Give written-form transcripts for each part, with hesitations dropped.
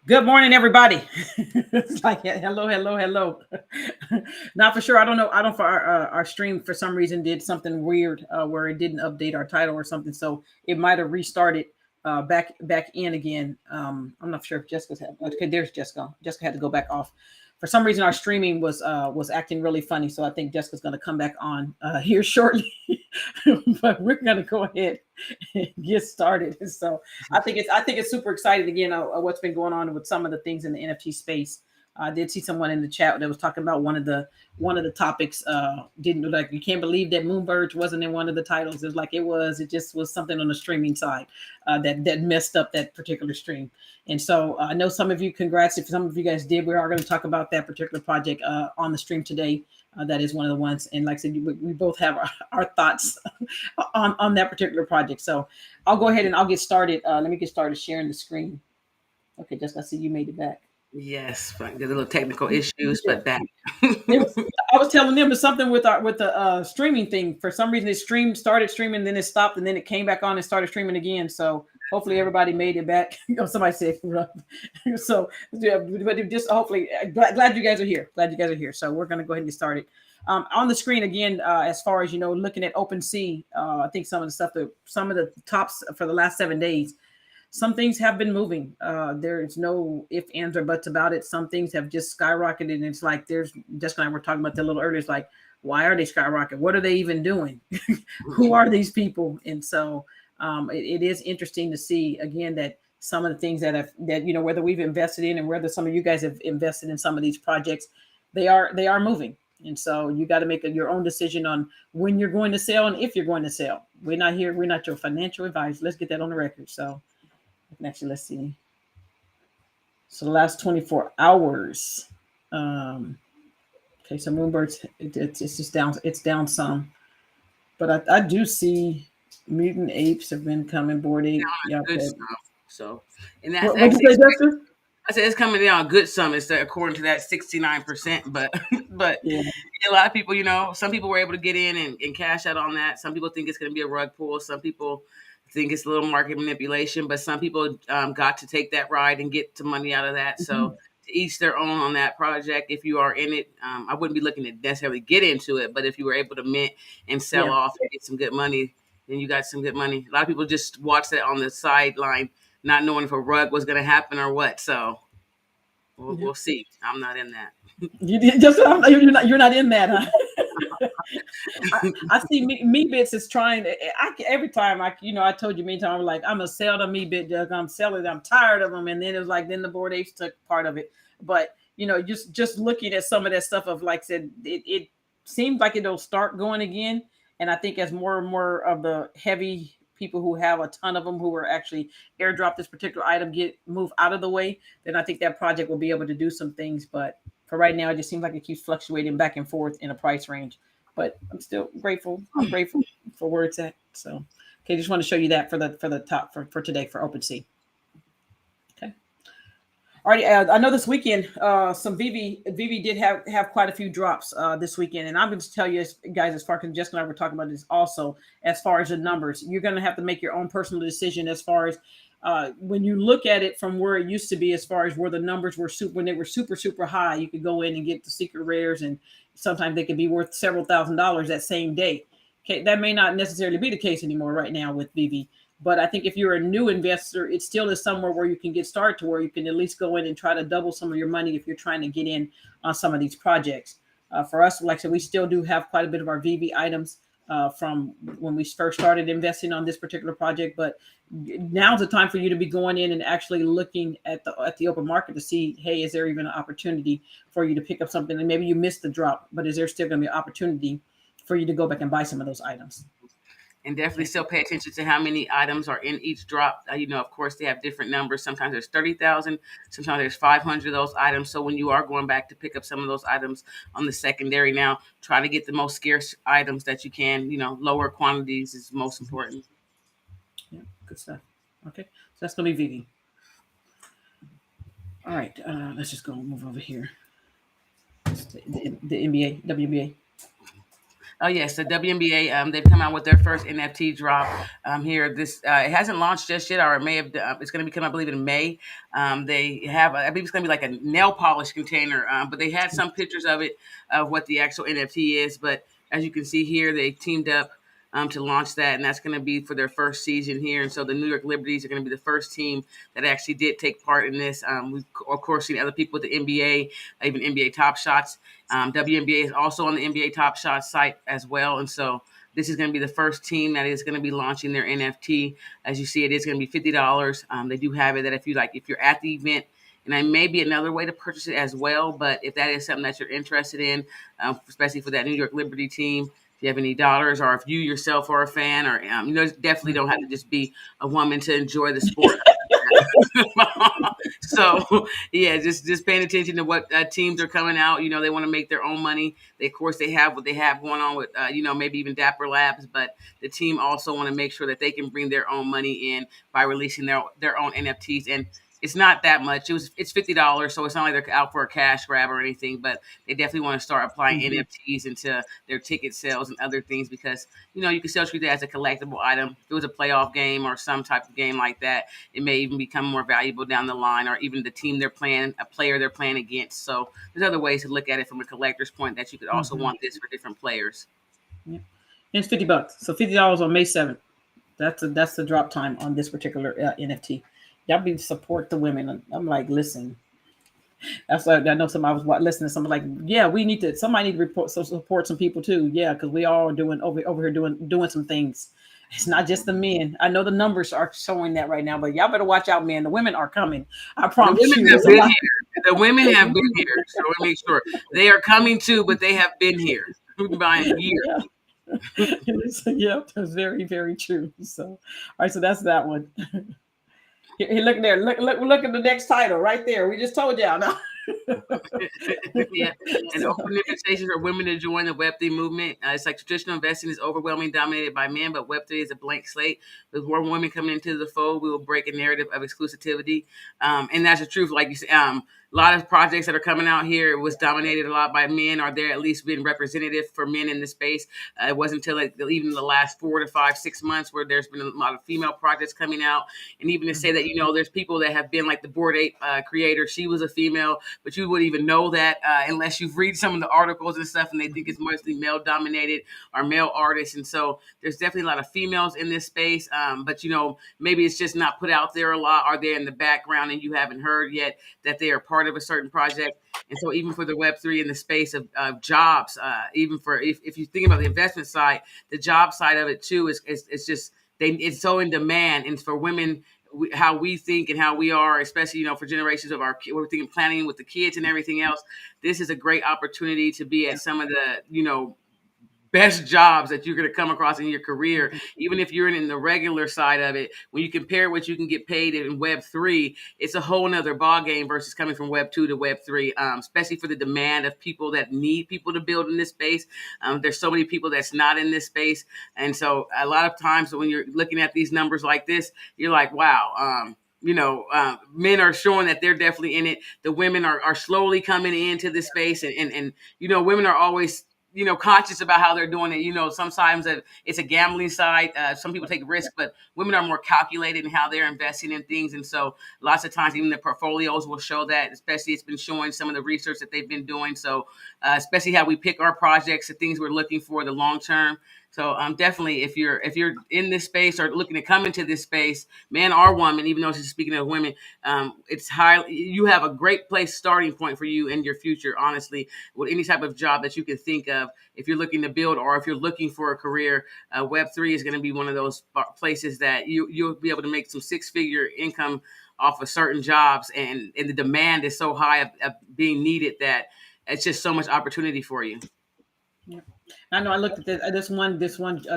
Good morning, everybody. It's like hello, hello, hello. Not for sure. I don't know. I don't for our stream for some reason did something weird where it didn't update our title or something. So it might have restarted back in again. I'm not sure if Jessica's had. Okay, there's Jessica. Jessica had to go back off. For some reason, our streaming was acting really funny. So I think Jessica's going to come back on here shortly. But we're going to go ahead and get started. So I think it's super exciting again what's been going on with some of the things in the NFT space. I did see someone in the chat that was talking about one of the topics. Didn't like you can't believe that Moonbirds wasn't in one of the titles. It's like it was. It just was something on the streaming side that messed up that particular stream. And so I know some of you. Congrats if some of you guys did. We are going to talk about that particular project on the stream today. That is one of the ones. And like I said, we both have our thoughts on that particular project. So I'll go ahead and I'll get started. Let me get started sharing the screen. Okay, Jessica, I see you made it back. Yes, but there's a little technical issues, but back. I was telling them it's something with the streaming thing. For some reason, it started streaming, then it stopped, and then it came back on and started streaming again. So hopefully everybody made it back. Somebody said, so yeah, but just hopefully, glad you guys are here. Glad you guys are here. So we're gonna go ahead and get started. On the screen again, as far as looking at OpenSea, I think some of the tops for the last 7 days. Some things have been moving. There is no if, ands, or buts about it. Some things have just skyrocketed. And it's like there's Jessica and I were talking about that a little earlier. It's like, why are they skyrocketing? What are they even doing? Who are these people? And so it is interesting to see again that some of the things that whether we've invested in and whether some of you guys have invested in some of these projects, they are moving. And so you got to make your own decision on when you're going to sell and if you're going to sell. We're not here. We're not your financial advisor. Let's get that on the record. So actually, let's see. So the last 24 hours. Okay, so Moonbirds, it's just down. It's down some, but I do see mutant apes have been coming. Board ape, yeah. Good stuff. So, and that's What did actually you say, Justin? I said it's coming down good some. It's according to that 69%, but but Yeah, a lot of people, some people were able to get in and cash out on that. Some people think it's going to be a rug pull. Some people think it's a little market manipulation, but some people got to take that ride and get some money out of that. So to each their own on that project. If you are in it, I wouldn't be looking to necessarily get into it, but if you were able to mint and sell yeah. off and get some good money, then you got some good money. A lot of people just watch that on the sideline, not knowing if a rug was going to happen or what. So we'll see. I'm not in that. You're not in that, huh? I see me bits is trying. Every time I told you many times I'm like I'm gonna sell the me bit. I'm selling. I'm tired of them. And then it was like then the board apes took part of it. But just looking at some of that stuff of like I said, it seems like it'll start going again. And I think as more and more of the heavy people who have a ton of them who are actually airdrop this particular item get move out of the way, then I think that project will be able to do some things. But for right now, it just seems like it keeps fluctuating back and forth in a price range. But I'm still grateful. I'm grateful for where it's at. So, okay, just want to show you that for the top for today for OpenSea. Okay. All right. I know this weekend, some Vivi did have quite a few drops this weekend, and I'm going to tell you guys as far as Jessica and I were talking about this also as far as the numbers. You're going to have to make your own personal decision as far as when you look at it from where it used to be, as far as where the numbers were when they were super high, you could go in and get the secret rares, and sometimes they could be worth several $1,000s that same day. Okay, that may not necessarily be the case anymore right now with Vivi. But I think if you're a new investor, it still is somewhere where you can get started to where you can at least go in and try to double some of your money if you're trying to get in on some of these projects. For us, like I said, we still do have quite a bit of our Vivi items from when we first started investing on this particular project. But now's the time for you to be going in and actually looking at the open market to see, hey, is there even an opportunity for you to pick up something? And maybe you missed the drop, but is there still going to be an opportunity for you to go back and buy some of those items? And definitely still pay attention to how many items are in each drop. Of course, they have different numbers. Sometimes there's 30,000. Sometimes there's 500 of those items. So when you are going back to pick up some of those items on the secondary now, try to get the most scarce items that you can. Lower quantities is most important. Yeah, good stuff. Okay, so that's going to be Vivi. All right, let's just go move over here. The NBA, WNBA. Oh yes, the WNBA. They've come out with their first NFT drop here. This it hasn't launched just yet, or it may have. It's going to be coming, I believe, in May. They have, I believe, it's going to be like a nail polish container. But they had some pictures of it, of what the actual NFT is. But as you can see here, they teamed up to launch that, and that's going to be for their first season here. And so the New York Liberties are going to be the first team that actually did take part in this. We've of course seen other people with the NBA, even NBA Top Shots. WNBA is also on the NBA Top Shot site as well. And so this is going to be the first team that is going to be launching their NFT. As you see, it is going to be $50. They do have it that if you're at the event, and there may be another way to purchase it as well. But if that is something that you're interested in, especially for that New York Liberty team, if you have any daughters, or if you yourself are a fan, or definitely don't have to just be a woman to enjoy the sport. So yeah, just paying attention to what teams are coming out. They want to make their own money. Of course, they have what they have going on with maybe even Dapper Labs, but the team also want to make sure that they can bring their own money in by releasing their own NFTs. And it's not that much. It's $50, so it's not like they're out for a cash grab or anything. But they definitely want to start applying NFTs into their ticket sales and other things, because you can still treat it as a collectible item. If it was a playoff game or some type of game like that, it may even become more valuable down the line, or even the team they're playing, a player they're playing against. So there's other ways to look at it from a collector's point, that you could also want this for different players. Yeah. And it's $50, so $50 on May 7th. That's the drop time on this particular NFT. Y'all be support the women. I'm like, listen. That's why I know somebody was listening. Somebody like, yeah, somebody need to support some people too. Yeah, because we all are doing over here doing some things. It's not just the men. I know the numbers are showing that right now, but y'all better watch out, man. The women are coming. I promise you. The women have been here. So let me make sure they are coming too, but they have been here by years. Yeah, that's very, very true. So, all right, so that's that one. Here, look there. Look at the next title right there. We just told y'all now. Yeah, and open invitations for women to join the Web3 movement. It's like traditional investing is overwhelmingly dominated by men, but Web3 is a blank slate. With more women coming into the fold, we will break a narrative of exclusivity. And that's the truth. Like you said, a lot of projects that are coming out here, it was dominated a lot by men, or they're at least been representative for men in the space. It wasn't until even the last 4 to 5, 6 months where there's been a lot of female projects coming out. And even to say that, there's people that have been like the Bored Ape creator. She was a female, but you wouldn't even know that unless you've read some of the articles and stuff, and they think it's mostly male dominated or male artists. And so there's definitely a lot of females in this space. But maybe it's just not put out there a lot, or they're in the background and you haven't heard yet that they are part of a certain project. And so even for the Web3 in the space of jobs, even for if you think about the investment side, the job side of it too is just it's so in demand. And for women, how we think and how we are, especially for generations of we're thinking planning with the kids and everything else. This is a great opportunity to be at some of the best jobs that you're going to come across in your career. Even if you're in the regular side of it, when you compare what you can get paid in Web3, it's a whole nother ball game versus coming from Web2 to Web3, especially for the demand of people that need people to build in this space. There's so many people that's not in this space. And so a lot of times when you're looking at these numbers like this, you're like, wow, men are showing that they're definitely in it. The women are slowly coming into this space, and women are always conscious about how they're doing it. Sometimes it's a gambling side. Some people take risks, but women are more calculated in how they're investing in things. And so lots of times, even the portfolios will show that, especially it's been showing some of the research that they've been doing. So especially how we pick our projects, the things we're looking for the long term. So definitely, if you're in this space or looking to come into this space, man or woman, even though she's speaking of women, you have a great place starting point for you in your future, honestly, with any type of job that you can think of. If you're looking to build, or if you're looking for a career, Web3 is going to be one of those places that you'll be able to make some 6-figure income off of certain jobs. And the demand is so high of being needed that it's just so much opportunity for you. Yeah. I know I looked at this one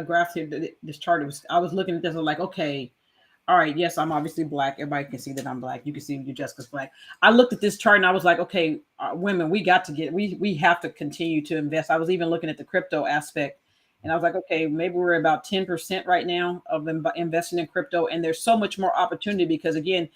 graph here, this chart. I was looking at this, I was like, okay, all right, yes, I'm obviously Black. Everybody can see that I'm Black. You can see you Jessica's Black. I looked at this chart and I was like, okay, women, we have to continue to invest. I was even looking at the crypto aspect, and I was like, okay, maybe we're about 10% right now of investing in crypto, and there's so much more opportunity because again,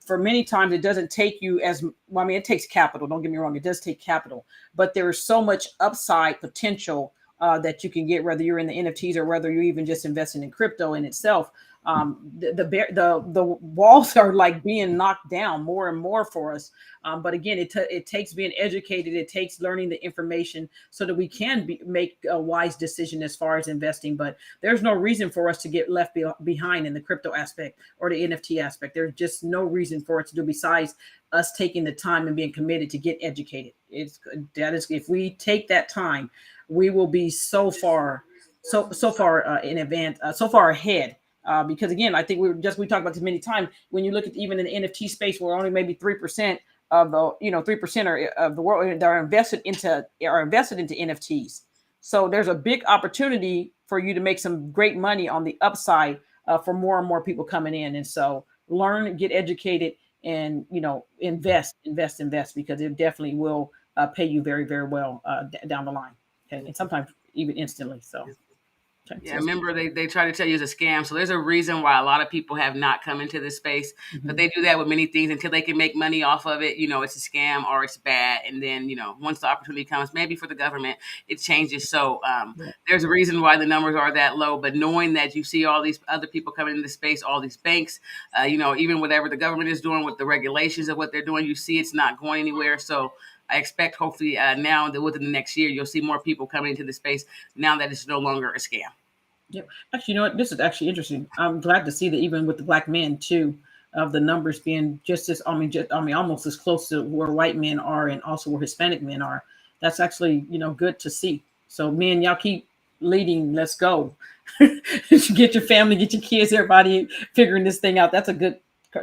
for many times it doesn't take you it takes capital. Don't get me wrong, it does take capital, but there is so much upside potential that you can get, whether you're in the NFTs or whether you're even just investing in crypto in itself. The walls are like being knocked down more and more for us. But again, it takes being educated. It takes learning the information so that we can make a wise decision as far as investing. But there's no reason for us to get left behind in the crypto aspect or the NFT aspect. There's just no reason for it to do besides us taking the time and being committed to get educated. If we take that time, we will be so far in advance, so far ahead. Because again, I think we talked about this many times. When you look at even in the NFT space, we're only maybe 3% of the 3% of the world that are invested into NFTs. So there's a big opportunity for you to make some great money on the upside for more and more people coming in. And so learn, get educated, and invest because it definitely will pay you very, very well down the line, okay? And sometimes even instantly. So. Yeah, remember they try to tell you it's a scam. So there's a reason why a lot of people have not come into this space. Mm-hmm. But they do that with many things until they can make money off of it. It's a scam or it's bad. And then, once the opportunity comes, maybe for the government, it changes. So there's a reason why the numbers are that low. But knowing that you see all these other people coming into the space, all these banks, even whatever the government is doing with the regulations of what they're doing, you see it's not going anywhere. So I expect hopefully now that within the next year, you'll see more people coming into the space now that it's no longer a scam. Yep. Actually, this is actually interesting. I'm glad to see that even with the black men too, of the numbers being just as, almost as close to where white men are and also where Hispanic men are. That's actually, good to see. So men, y'all keep leading. Let's go. Get your family, get your kids, everybody figuring this thing out. That's a good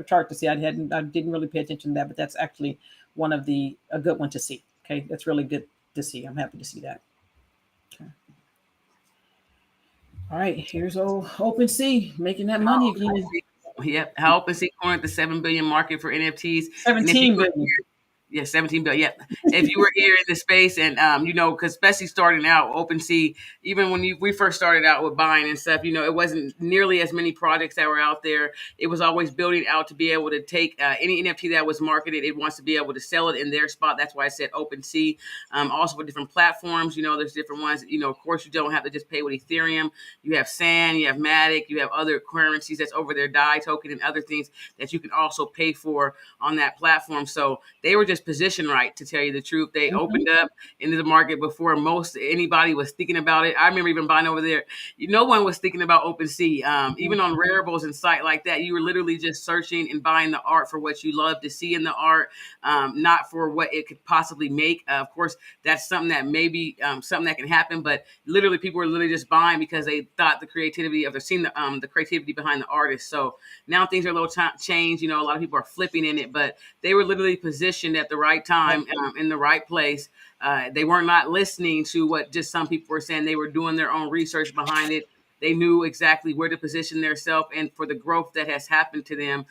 chart to see. I didn't really pay attention to that, but that's actually a good one to see. Okay. That's really good to see. I'm happy to see that. Okay. All right, here's old OpenSea making that money again. Yep, how OpenSea cornered the $7 billion market for NFTs. 17 billion. Yeah, 17 billion. Yeah. If you were here in the space and, because especially starting out, OpenSea, even when we first started out with buying and stuff, it wasn't nearly as many projects that were out there. It was always building out to be able to take any NFT that was marketed. It wants to be able to sell it in their spot. That's why I said OpenSea. Also for different platforms, there's different ones. Of course, you don't have to just pay with Ethereum. You have Sand, you have Matic, you have other currencies that's over there, DAI token and other things that you can also pay for on that platform. So they were just positioned right, to tell you the truth. They opened up into the market before anybody was thinking about it. I remember even buying over there. No one was thinking about OpenSea. Even on Raribles and site like that, you were literally just searching and buying the art for what you love to see in the art, not for what it could possibly make. Of course, that's something that maybe something that can happen, but literally people were literally just buying because they thought the creativity of seeing the creativity behind the artist. So now things are a little changed. A lot of people are flipping in it, but they were literally positioned at the right time, in the right place. They were not listening to what just some people were saying. They were doing their own research behind it. They knew exactly where to position themselves and for the growth that has happened to them,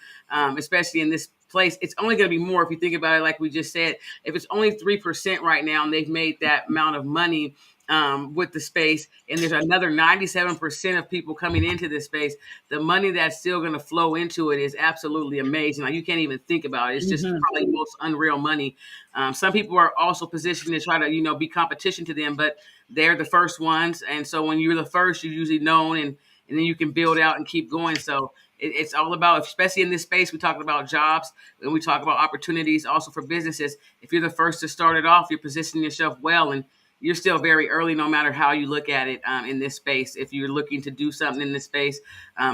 especially in this place. It's only going to be more if you think about it, like we just said. If it's only 3% right now and they've made that amount of money with the space, and there's another 97% of people coming into this space, the money that's still going to flow into it is absolutely amazing. Like, you can't even think about it. It's just probably the most unreal money. Some people are also positioned to try to, be competition to them, but they're the first ones. And so when you're the first, you're usually known, and then you can build out and keep going. So it's all about, especially in this space, we talk about jobs and we talk about opportunities also for businesses. If you're the first to start it off, you're positioning yourself well, and you're still very early, no matter how you look at it in this space. If you're looking to do something in this space,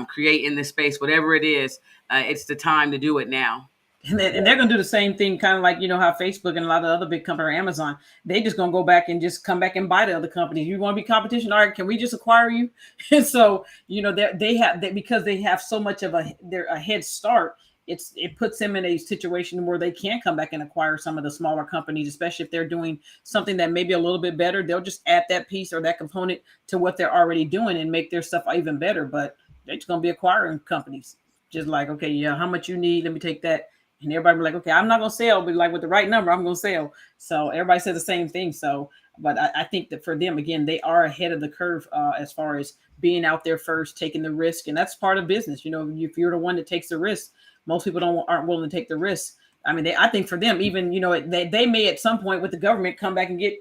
create in this space, whatever it is, it's the time to do it now. And they're going to do the same thing, kind of like, how Facebook and a lot of other big companies, Amazon, they just going to go back and just come back and buy the other companies. You want to be competition? All right, can we just acquire you? And so, because they have so much of a head start, it puts them in a situation where they can come back and acquire some of the smaller companies, especially if they're doing something that may be a little bit better. They'll just add that piece or that component to what they're already doing and make their stuff even better. But they're just going to be acquiring companies. Just like, okay, yeah, how much you need? Let me take that. And everybody be like, okay, I'm not going to sell, but like with the right number, I'm going to sell. So everybody says the same thing. So, but I think that for them, again, they are ahead of the curve as far as being out there first, taking the risk. And that's part of business. If you're the one that takes the risk, most people aren't willing to take the risk I mean, I think for them, even they may at some point with the government come back and get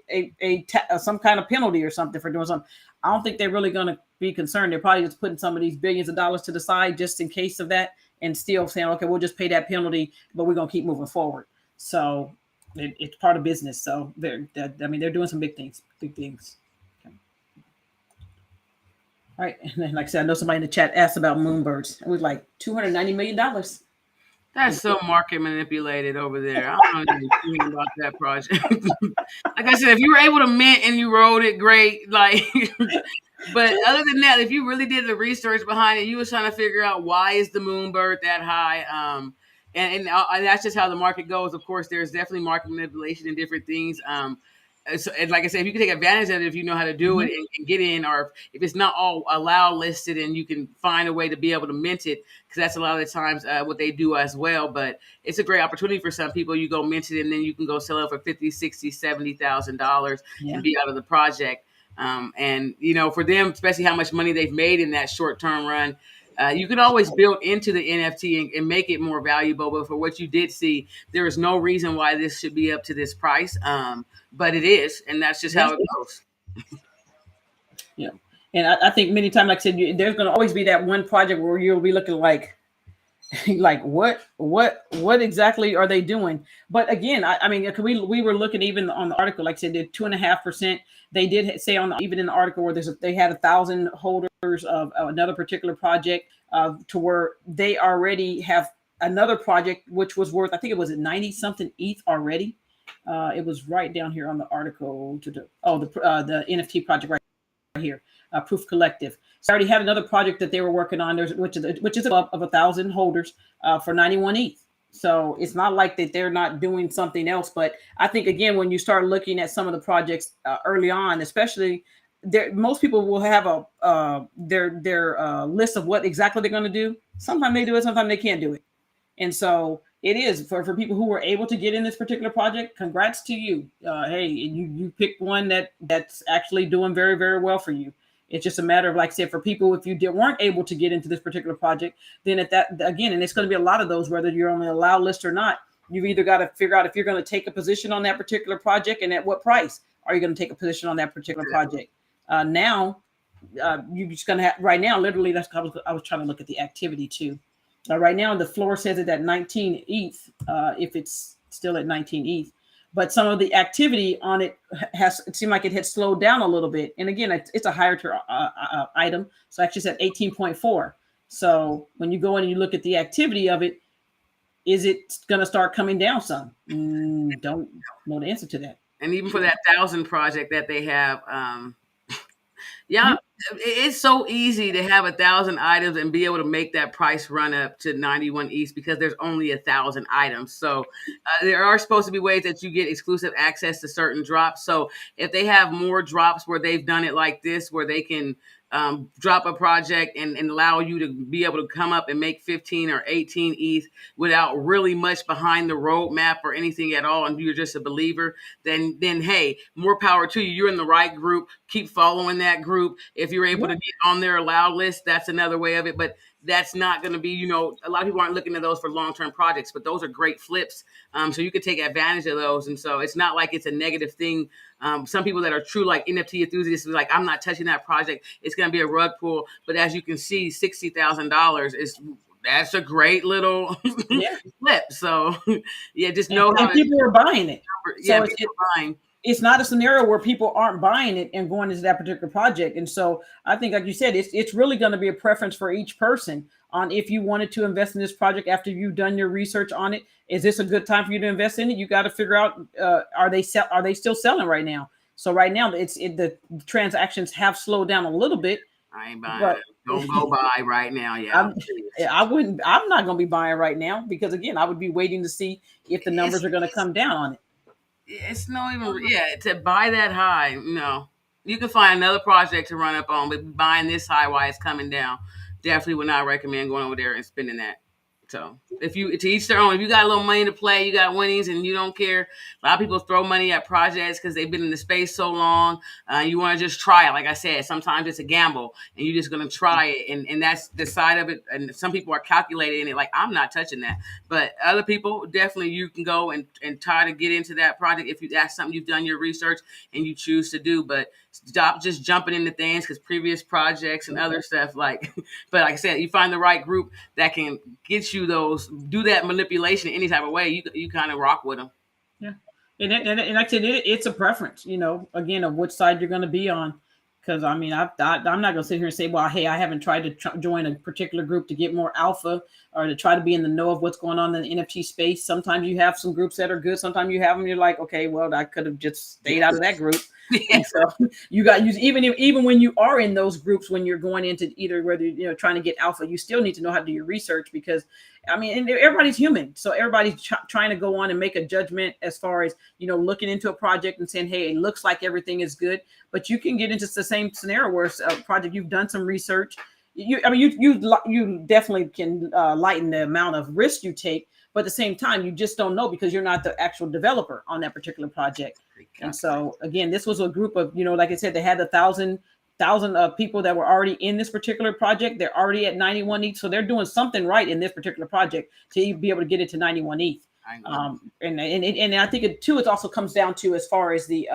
some kind of penalty or something for doing something. I don't think they're really going to be concerned. They're probably just putting some of these billions of dollars to the side just in case of that, and still saying, okay, we'll just pay that penalty, but we're going to keep moving forward. So it's part of business. So they're doing some big things. Okay. All right, and then, like I said, I know somebody in the chat asked about Moonbirds. It was like $290 million. That's so market manipulated over there. I don't know anything about that project. Like I said, if you were able to mint and you wrote it, great. Like, but other than that, if you really did the research behind it, you was trying to figure out why is the Moonbird that high. And that's just how the market goes. Of course, there's definitely market manipulation and different things. And like I said, if you can take advantage of it, if you know how to do it and get in, or if it's not all allow listed and you can find a way to be able to mint it, because that's a lot of the times what they do as well. But it's a great opportunity for some people. You go mint it and then you can go sell it for $50,000, $60,000, $70,000 and be out of the project. And for them, especially how much money they've made in that short-term run, you can always build into the NFT and make it more valuable. But for what you did see, there is no reason why this should be up to this price. But it is, and that's just how it goes. Yeah. And I think many times, like I said, there's going to always be that one project where you'll be looking like what exactly are they doing? But again, I mean, we were looking even on the article, like I said, they're 2.5%. They did say even in the article where they had 1,000 holders of another particular project to where they already have another project which was worth, I think it was at 90 something ETH already. It was right down here on the article the NFT project right here, Proof Collective. So I already had another project that they were working on, which is of 1,000 holders for 91 ETH. So it's not like that they're not doing something else. But I think, again, when you start looking at some of the projects early on, especially, most people will have their list of what exactly they're going to do. Sometimes they do it, sometimes they can't do it. And so it is for people who were able to get in this particular project. Congrats to you. Hey, you picked one that's actually doing very, very well for you. It's just a matter of, like I said, for people, if you weren't able to get into this particular project, then at that, again, and it's going to be a lot of those, whether you're on the allowed list or not, you've either got to figure out if you're going to take a position on that particular project and at what price are you going to take a position on that particular project. Now, you're just going to have, right now, literally, I was trying to look at the activity too. Right now, the floor says it at 19 ETH, if it's still at 19 ETH. But some of the activity on it it seemed like it had slowed down a little bit. And again, it's a higher item. So actually it's at 18.4. So when you go in and you look at the activity of it, is it going to start coming down some? Don't know the answer to that. And even for that 1,000 project that they have, it's so easy to have 1,000 items and be able to make that price run up to 91 ETH because there's only 1,000 items. So there are supposed to be ways that you get exclusive access to certain drops. So if they have more drops where they've done it like this, where they can drop a project and allow you to be able to come up and make 15 or 18 ETH without really much behind the roadmap or anything at all, and you're just a believer, then hey, more power to you. You're in the right group. Keep following that group. If you're able to get on their allowed list, that's another way of it. But that's not going to be, a lot of people aren't looking at those for long-term projects, but those are great flips. So you could take advantage of those. And so it's not like it's a negative thing. Some people that are true, like NFT enthusiasts, like, I'm not touching that project. It's going to be a rug pull. But as you can see, $60,000 that's a great little flip. So just know how people are buying it. So people are buying. It's not a scenario where people aren't buying it and going into that particular project. And so I think, like you said, it's really going to be a preference for each person on if you wanted to invest in this project after you've done your research on it. Is this a good time for you to invest in it? You got to figure out, are they still selling right now? So right now the transactions have slowed down a little bit. I ain't buying. Don't go buy right now. I'm not going to be buying right now because, again, I would be waiting to see if the numbers are going to come down on it. It's not even to buy that high. No, you can find another project to run up on, but buying this high while it's coming down, definitely would not recommend going over there and spending that. So if you to each their own. If you got a little money to play, you got winnings, and you don't care. A lot of people throw money at projects because they've been in the space so long. You want to just try it. Like I said, sometimes it's a gamble, and you're just going to try it, and that's the side of it. And some people are calculating it, like I'm not touching that. But other people, definitely, you can go and try to get into that project if that's something you've done your research and you choose to do. But stop just jumping into things because previous projects and other stuff like. But like I said, you find the right group that can get you do that manipulation in any type of way. You kind of rock with them. Yeah, and like I said, it's a preference. Again, of which side you're going to be on. Because I mean, I'm not going to sit here and say, well, hey, I haven't tried to join a particular group to get more alpha or to try to be in the know of what's going on in the NFT space. Sometimes you have some groups that are good. Sometimes you have them. You're like, okay, well, I could have just stayed out of that group. And so even when you are in those groups, when you're going into either whether trying to get alpha, you still need to know how to do your research because I mean, and everybody's human, so everybody's trying to go on and make a judgment as far as looking into a project and saying, hey, it looks like everything is good, but you can get into the same scenario where it's a project you've done some research. You definitely can lighten the amount of risk you take. But at the same time, you just don't know because you're not the actual developer on that particular project. And so, again, this was a group of, like I said, they had 1,000 people that were already in this particular project. They're already at 91 ETH. So they're doing something right in this particular project to be able to get it to 91 ETH. And I think it also comes down to as far as the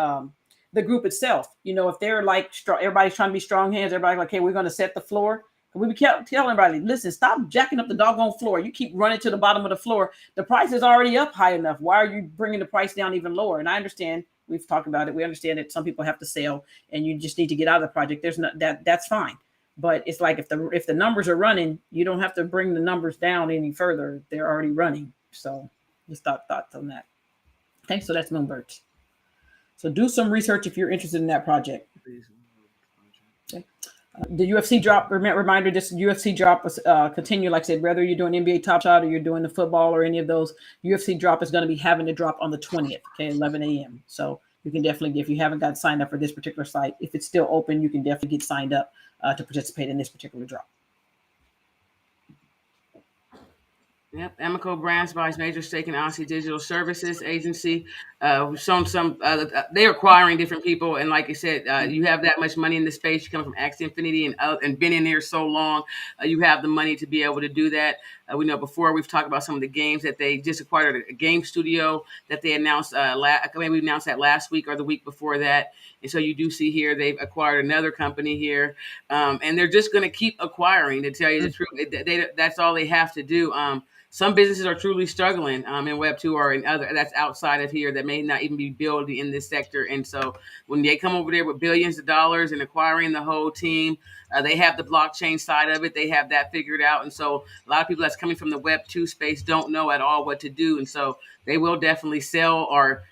group itself. If they're like everybody's trying to be strong hands, everybody's like, hey, we're going to set the floor. We kept telling everybody, listen, stop jacking up the doggone floor. You keep running to the bottom of the floor. The price is already up high enough. Why are you bringing the price down even lower? And I understand, we've talked about it. We understand that some people have to sell and you just need to get out of the project. There's not that's fine. But it's like if the numbers are running, you don't have to bring the numbers down any further. They're already running. So just thoughts on that. Okay, so that's Moonbirds. So do some research if you're interested in that project. Okay. The UFC drop, reminder, this UFC drop was continue. Like I said, whether you're doing NBA Top Shot or you're doing the football or any of those, UFC drop is going to be having to drop on the 20th, okay, 11 a.m. So you can definitely, if you haven't got signed up for this particular site, if it's still open, you can definitely get signed up to participate in this particular drop. Yep, Amoco Brands buys major stake in Odyssey Digital Services Agency. We've shown some. They're acquiring different people, and like I said, you have that much money in the space. You come from Axie Infinity and been in there so long, you have the money to be able to do that. We know before we've talked about some of the games that they just acquired a game studio that they announced. Maybe we announced that last week or the week before that. And so you do see here they've acquired another company here, and they're just going to keep acquiring. To tell you the truth, that's all they have to do. Some businesses are truly struggling in Web 2 or in other that's outside of here that may not even be building in this sector. And so when they come over there with billions of dollars and acquiring the whole team, they have the blockchain side of it. They have that figured out. And so a lot of people that's coming from the Web 2 space don't know at all what to do. And so they will definitely sell or,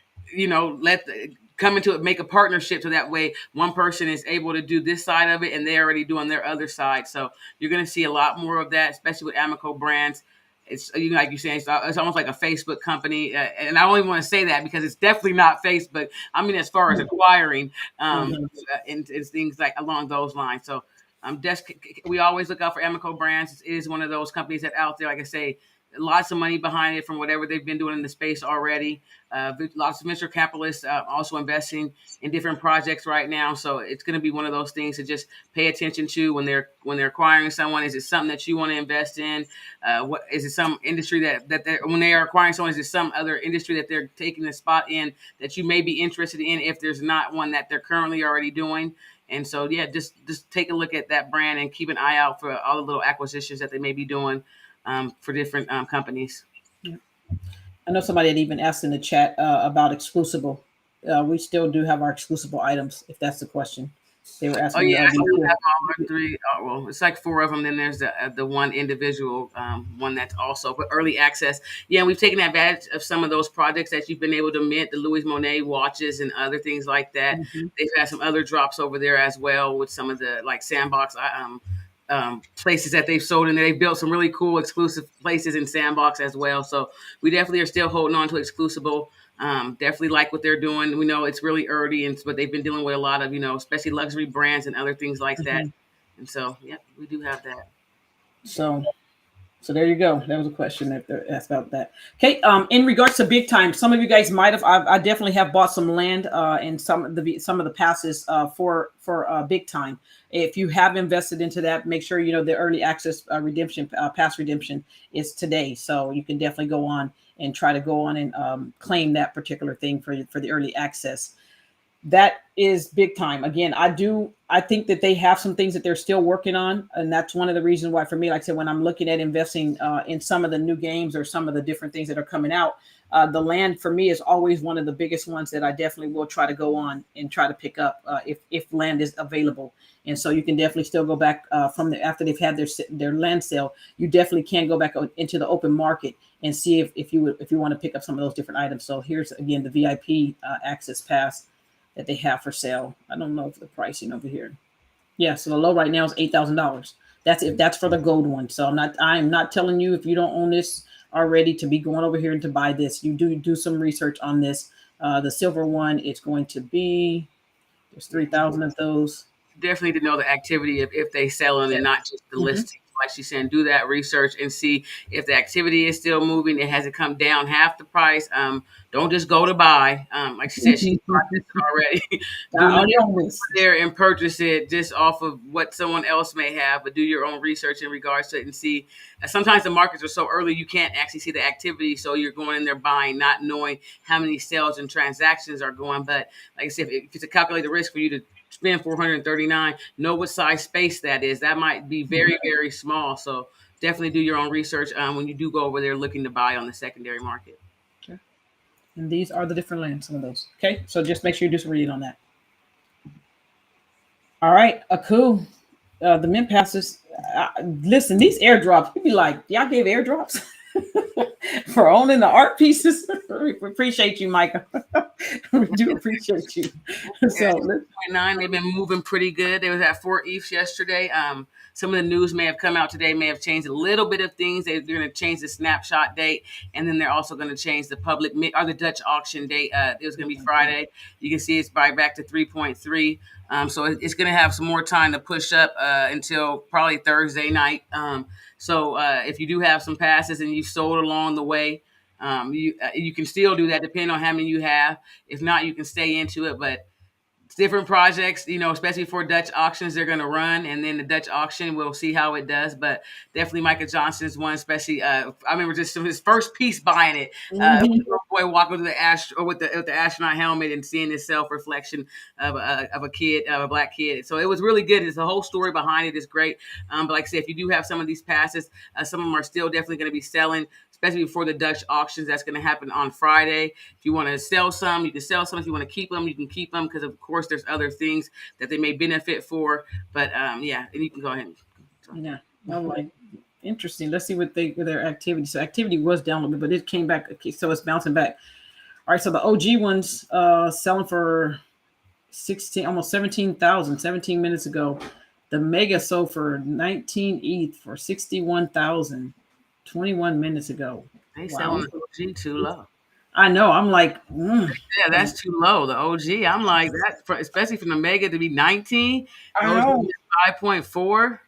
come into it, make a partnership so that way one person is able to do this side of it and they're already doing their other side. So you're going to see a lot more of that, especially with Amoco Brands. It's like you're saying, it's almost like a Facebook company, and I don't even want to say that because it's definitely not Facebook. I mean, as far as acquiring and things like along those lines. So we always look out for Amoco Brands. It is one of those companies that out there, like I say, lots of money behind it from whatever they've been doing in the space already. Lots of venture capitalists also investing in different projects right now. So it's going to be one of those things to just pay attention to when they're acquiring someone. Is it something that you want to invest in? What is it? Some industry that when they are acquiring someone, is it some other industry that they're taking a spot in that you may be interested in if there's not one that they're currently already doing? And so, yeah, just take a look at that brand and keep an eye out for all the little acquisitions that they may be doing for different companies. Yeah. I know somebody had even asked in the chat about Exclusible. We still do have our Exclusible items, if that's the question. They were asking. Oh yeah, I do have all our three. Well, it's like 4 of them. Then there's the one individual one that's also for early access. Yeah, we've taken advantage of some of those projects that you've been able to mint, the Louis Monet watches and other things like that. Mm-hmm. They've had some other drops over there as well with some of the like SANDBOX places that they've sold in there. They've built some really cool exclusive places in SANDBOX as well. So we definitely are still holding on to Exclusible. Definitely like what they're doing. We know it's really early, but they've been dealing with a lot of, especially luxury brands and other things like that. And so, yeah, we do have that. So So there you go. That was a question that they asked about that. Okay. In regards to Bigtime, some of you guys might have. I definitely have bought some land and some of the passes for Bigtime. If you have invested into that, make sure you know the early access redemption pass redemption is today. So you can definitely go on and try to go on and claim that particular thing for the early access. That is Bigtime. Again, I think that they have some things that they're still working on, and that's one of the reasons why, for me, like I said, when I'm looking at investing in some of the new games or some of the different things that are coming out, the land for me is always one of the biggest ones that I definitely will try to go on and try to pick up if land is available. And so you can definitely still go back from after they've had their land sale. You definitely can go back into the open market and see if you want to pick up some of those different items. So here's again the VIP access pass that they have for sale. I don't know if the pricing over here. Yeah, so the low right now is $8,000. That's for the gold one. So I'm not telling you if you don't own this already to be going over here and to buy this. You do some research on this. The silver one is going to be there's 3,000 of those. Definitely to know the activity if they selling and not just the listing. Like she's saying, do that research and see if the activity is still moving. It hasn't come down half the price. Don't just go to buy. Like she said, she's processed it already. Do not go there and purchase it just off of what someone else may have, but do your own research in regards to it and see. Sometimes the markets are so early you can't actually see the activity, so you're going in there buying, not knowing how many sales and transactions are going. But like I said, if it's a calculated risk for you to spend 439, know what size space that is. That might be very, very small. So definitely do your own research when you do go over there looking to buy on the secondary market. Okay. And these are the different lands, some of those. Okay. So just make sure you do some reading on that. All right. Cool. The mint passes. Listen, these airdrops, you'd be like, y'all gave airdrops for owning the art pieces. We appreciate you, Micah. We do appreciate you. So 0.9, they've been moving pretty good. They was at 4 ETH yesterday. Some of the news may have come out today, may have changed a little bit of things. They're going to change the snapshot date, and then they're also going to change the public or the Dutch auction date. It was going to be Friday. You can see it's back to 3.3. So it's going to have some more time to push up until probably Thursday night. So if you do have some passes and you've sold along the way, you can still do that depending on how many you have. If not, you can stay into it. But different projects, especially for Dutch auctions, they're going to run, and then the Dutch auction, we'll see how it does. But definitely Micah Johnson's one, especially. I remember just his first piece buying it. Boy walking with the astronaut helmet and seeing his self reflection of a kid, of a black kid. So it was really good. It's the whole story behind it is great. But like I said, if you do have some of these passes, some of them are still definitely going to be selling, especially before the Dutch auctions. That's going to happen on Friday. If you want to sell some, you can sell some. If you want to keep them, you can keep them, because of course there's other things that they may benefit for. But yeah, and you can go ahead. Yeah, I'm like, interesting. Let's see what their activity. So activity was down a little bit, but it came back. Okay, so it's bouncing back. All right, so the OG ones selling for 16, almost 17,000, 17 minutes ago. The mega sold for 19 ETH for 61,000. 21 minutes ago. They selling the OG too low. I know. I'm like, yeah, that's too low. The OG, I'm like that, especially from the mega to be 19. I know. 5.4.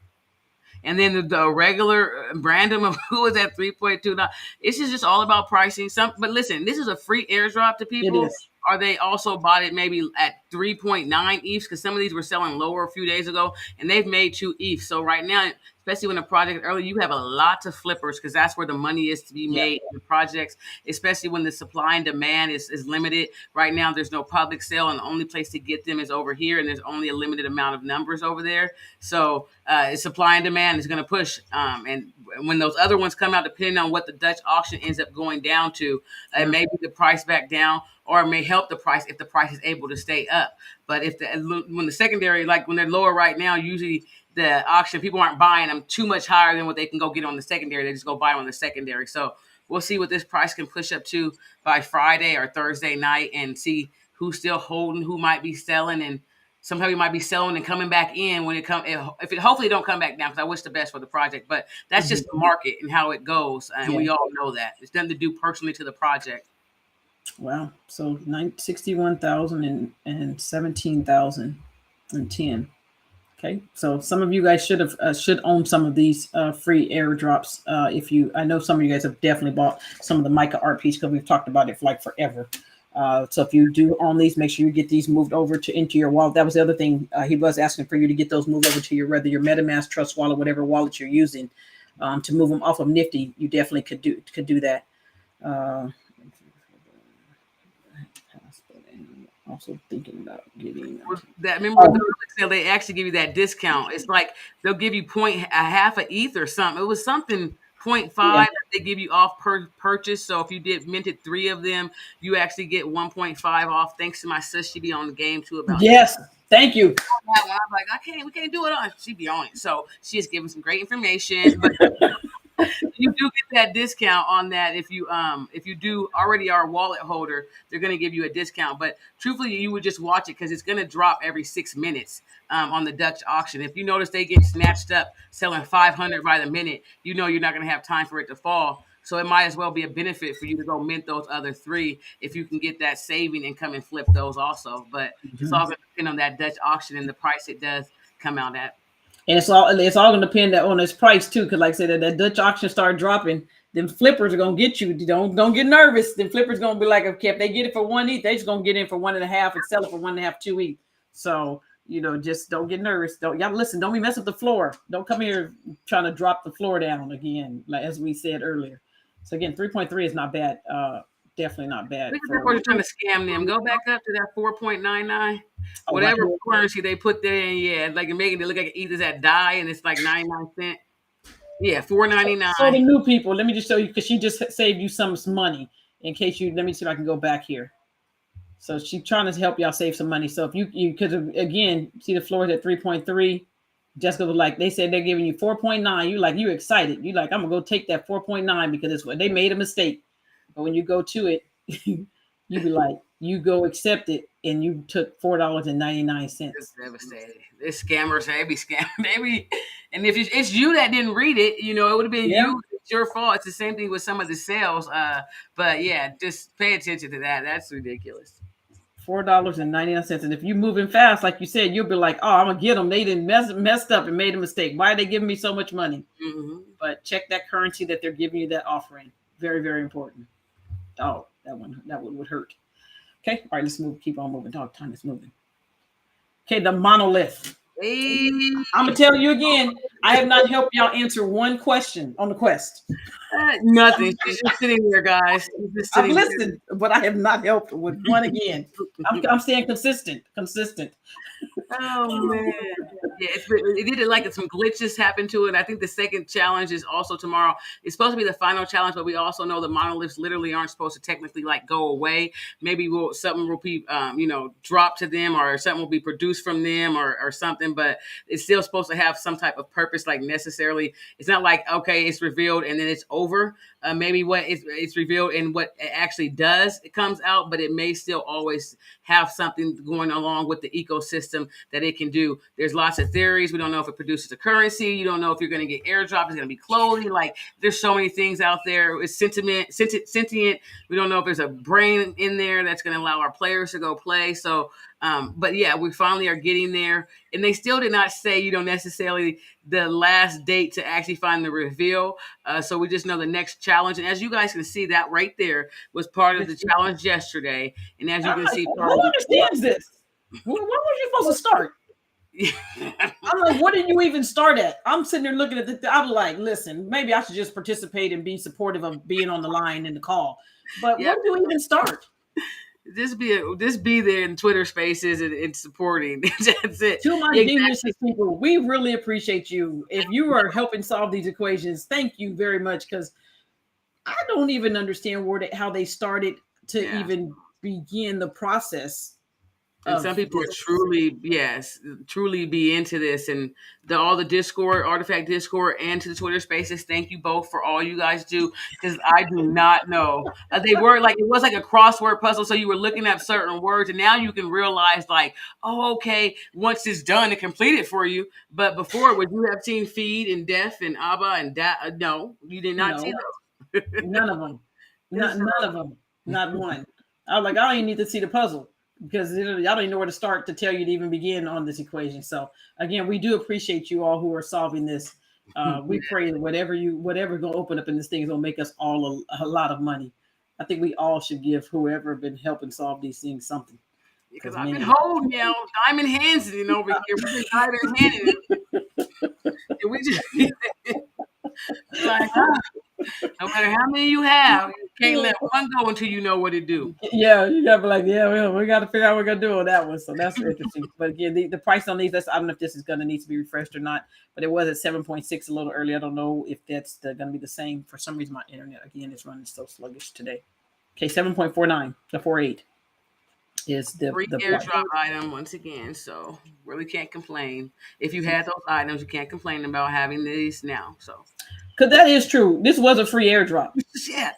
And then the regular random of who is at 3.2. Now, it's just all about pricing. But listen, this is a free airdrop to people. It is. Or they also bought it maybe at 3.9 ETH, because some of these were selling lower a few days ago, and they've made 2 ETH. So right now, especially when the project early, you have a lot of flippers, because that's where the money is to be made in the projects, especially when the supply and demand is limited. Right now, there's no public sale, and the only place to get them is over here, and there's only a limited amount of numbers over there. So supply and demand is going to push. And when those other ones come out, depending on what the Dutch auction ends up going down to, it may be the price back down, or it may help the price if the price is able to stay up. But when the secondary, like when they're lower right now, usually the auction, people aren't buying them too much higher than what they can go get on the secondary. They just go buy them on the secondary. So we'll see what this price can push up to by Friday or Thursday night, and see who's still holding, who might be selling, and sometimes you might be selling and coming back in when it comes. If it hopefully don't come back down, because I wish the best for the project. But that's just the market and how it goes, and we all know that it's nothing to do personally to the project. Wow. So 61,000 and 17,010. Okay, so some of you guys should own some of these free airdrops. If you, I know some of you guys have definitely bought some of the Micah art piece because we've talked about it for like forever. So if you do own these, make sure you get these moved over to into your wallet. That was the other thing he was asking for you to get those moved over to your whether your MetaMask, Trust Wallet, whatever wallet you're using, to move them off of Nifty. You definitely could do that. Also thinking about getting that. Remember they actually give you that discount. It's like they'll give you a half of ETH or something. It was something 0.5 that they give you off per purchase. So if you minted 3 of them, you actually get 1.5 off. Thanks to my sis, she be on the game too about yes. Thank you. I'm like, we can't do it on. She be on it. So she is giving some great information, but you do get that discount on that if you do already are a wallet holder, they're going to give you a discount. But truthfully, you would just watch it because it's going to drop every 6 minutes on the Dutch auction. If you notice they get snatched up selling 500 by the minute, you know you're not going to have time for it to fall. So it might as well be a benefit for you to go mint those other 3 if you can get that saving and come and flip those also. But it's all going to depend on that Dutch auction and the price it does come out at. And it's all going to depend on its price too, because like I said, that Dutch auction start dropping, then flippers are going to get you. Don't get nervous. Then flippers going to be like, okay, if they get it for 1 ETH, they just going to get in for 1.5 and sell it for 1.5, 2 ETH. So just don't get nervous. Don't be messing with the floor. Don't come here trying to drop the floor down again, like as we said earlier. So again, 3.3 is not bad. Definitely not bad. They're trying to scam them. Go back up to that 4.99. Whatever currency they put there in, like making it look like ETH is at DAI and it's like 99 cents. Yeah, 4.99. So the new people, let me just show you because she just saved you some money. In case let me see if I can go back here. So she's trying to help y'all save some money. So if you could again see the floor is at 3.3. Jessica was like, they said they're giving you 4.9. You excited. You like, I'm gonna go take that 4.9 because it's what they made a mistake. But when you go to it, you be like, you go accept it, and you took $4.99. It's devastating. This scammers, they be scamming, and if it's you that didn't read it, it would have been you. It's your fault. It's the same thing with some of the sales. But yeah, just pay attention to that. That's ridiculous. $4.99. And if you moving fast, like you said, you'll be like, oh, I'm gonna get them. They didn't messed up and made a mistake. Why are they giving me so much money? Mm-hmm. But check that currency that they're giving you that offering. Very, very important. Oh, that one would hurt. Okay, all right, let's move. Keep on moving. Dog time is moving. Okay, the monolith. Hey. I'm gonna tell you again. I have not helped y'all answer one question on the quest. Nothing. She's just sitting there, guys. I've listened, but I have not helped with one again. I'm staying consistent. Oh man, yeah, it did like some glitches happened to it. I think the second challenge is also tomorrow. It's supposed to be the final challenge, but we also know the monoliths literally aren't supposed to technically go away. Maybe something will be dropped to them, or something will be produced from them, or something. But it's still supposed to have some type of purpose. Like necessarily, it's not like okay, it's revealed and then it's over. Maybe what it's revealed and what it actually does, it comes out, but it may still always have something going along with the ecosystem that it can do. There's lots of theories. We don't know if it produces a currency. You don't know if you're going to get airdrop. It's going to be clothing. Like there's so many things out there. It's sentient. We don't know if there's a brain in there that's going to allow our players to go play. So, but yeah, we finally are getting there. And they still did not say, necessarily the last date to actually find the reveal. So we just know the next challenge. And as you guys can see, that right there was part of the challenge yesterday. And as you can see, who understands this? Where was you supposed to start? I'm like, what did you even start at? I'm sitting there looking at I'm like, listen, maybe I should just participate and be supportive of being on the line in the call. But where do you even start? Just be there in Twitter Spaces and supporting. That's it. To my geniuses people, we really appreciate you. If you are helping solve these equations, thank you very much, because I don't even understand how they started to even begin the process. And some people truly be into this, and all the Discord, Artifact Discord, and to the Twitter Spaces. Thank you both for all you guys do, because I do not know. They were like, it was like a crossword puzzle, so you were looking at certain words, and now you can realize like, oh, okay, once it's done, it completed for you. But before, would you have seen Feed and Def and Abba and Da? No, you did not see those. None of them. None of them. Not one. I was like, I don't even need to see the puzzle. because y'all don't even know where to start to tell you to even begin on this equation. So again, we do appreciate you all who are solving this. We pray that whatever gonna open up in this thing is gonna make us all a lot of money. I think we all should give whoever been helping solve these things something. Because I've been holding diamond hands over here. We've been diamond handing and we just like, no matter how many you have, you can't let one go until you know what to do. Yeah, you gotta be like, yeah, we got to figure out what we're gonna do on that one. So that's interesting. But again, the price on these, I don't know if this is gonna need to be refreshed or not. But it was at 7.6 a little earlier. I don't know if that's gonna be the same. For some reason, my internet again is running so sluggish today. Okay, 7.49 to 48 is the free airdrop item once again. So really can't complain. If you had those items, you can't complain about having these now. So. Because that is true. This was a free airdrop. Yeah.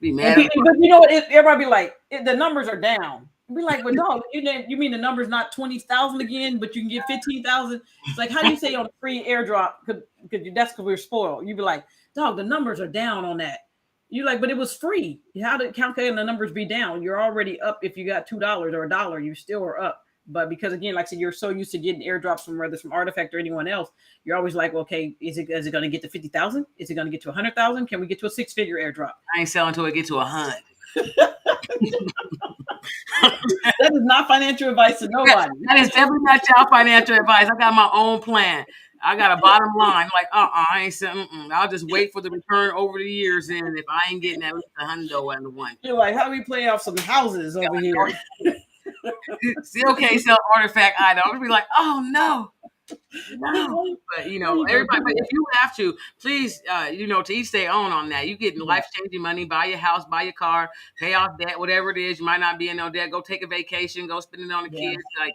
Be mad. But you know what? Everybody be like, the numbers are down. Be like, but dog, you mean the number's not 20,000 again, but you can get 15,000? It's like, how do you say on a free airdrop? Because that's because we're spoiled. You'd be like, dog, the numbers are down on that. You're like, but it was free. How did calculating the numbers be down? You're already up. If you got $2 or $1, you still are up. But because again, like I said, you're so used to getting airdrops from whether it's from Artifact or anyone else, you're always like, okay, is it going to get to 50,000? Is it going to get to 100,000? Can we get to a 6-figure airdrop? I ain't selling until it get to 100. That is not financial advice to nobody. That is definitely not y'all financial advice. I got my own plan. I got a bottom line. Like, I ain't saying. I'll just wait for the return over the years, and if I ain't getting at least $100 and the one, you're like, how do we play off some houses over here? Still can't sell Artifact items. I'll be like, oh no. But everybody. But if you have to, please, to each their own on that. You get life-changing money. Buy your house, buy your car, pay off debt, whatever it is. You might not be in no debt. Go take a vacation. Go spend it on the kids. Like